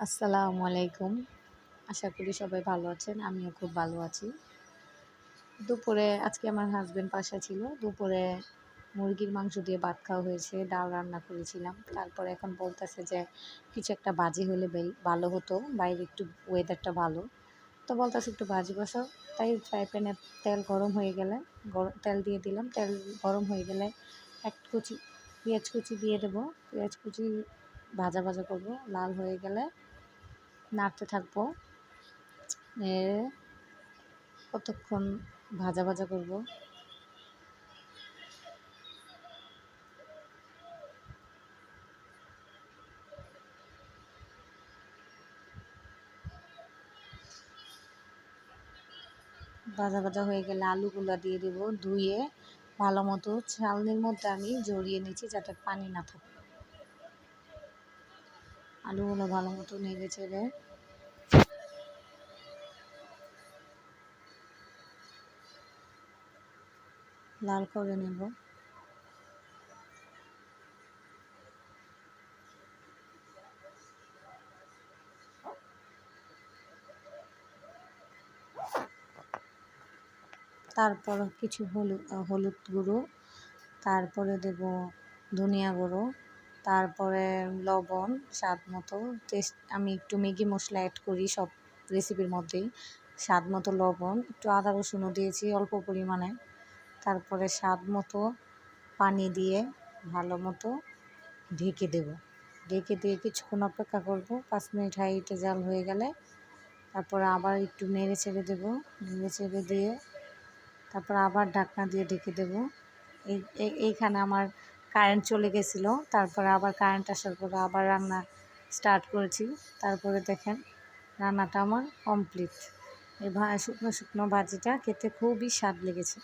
আসসালামু আলাইকুম। আশা করি সবাই ভালো আছেন। আমিও খুব ভালো আছি। দুপুরে আজকে আমার হাসব্যান্ড বাসায় ছিল। দুপুরে মুরগির মাংস দিয়ে ভাত খাওয়া হয়েছে, ডাল রান্না করেছিলাম। তারপরে এখন বলতেছে যে কিছু একটা ভাজি হলে ভালো হতো। বাইরে একটু ওয়েদারটা ভালো। তো বলতেছে একটু ভাজি বসাও। তাই ফ্রাই প্যানে তেল গরম হয়ে গেলে তেল দিয়ে দিলাম। তেল গরম হয়ে গেলে এক কুচি পেঁয়াজ কুচি দিয়ে দেবো। পেঁয়াজ কুচি ভাজা ভাজা করব। লাল হয়ে গেলে নাড়তে থাকবো। নেড়ে কতক্ষণ ভাজা ভাজা করব। ভাজা ভাজা হয়ে গেলে আলুগুলো দিয়ে দেব। ধুয়ে ভালো মতো ছালনির মধ্যে আমি জড়িয়ে নিচ্ছি যাতে পানি না থাকে। আলুগুলো ভালো মতো নেড়ে চেড়ে লাল করে নেব। তারপর কিছু হলুদ গুঁড়ো, তারপরে দেব ধনিয়া গুঁড়ো, তারপরে লবণ স্বাদ মতো। আমি একটু ম্যাগি মশলা অ্যাড করি সব রেসিপির মধ্যেই। স্বাদ মতো লবণ, একটু আদা রসুনও দিয়েছি অল্প পরিমাণে। তারপরে স্বাদ মতো পানি দিয়ে ভালো মতো ঢেকে দেব। ঢেকে দিয়ে কিছুক্ষণ অপেক্ষা করব। 5 মিনিট হাই হিটে জাল হয়ে গেলে তারপরে আবার একটু নেড়ে ছেড়ে দেবো। নেড়ে ছেড়ে দিয়ে তারপর আবার ঢাকনা দিয়ে ঢেকে দেবো। এইখানে আমার কারেন্ট চলে গেছিলো। তারপরে আবার কারেন্ট আসার পরে আবার রান্না স্টার্ট করেছি। তারপরে দেখেন রান্নাটা আমার কমপ্লিট। এই শুকনো শুকনো ভাজিটা খেতে খুবই স্বাদ লেগেছে।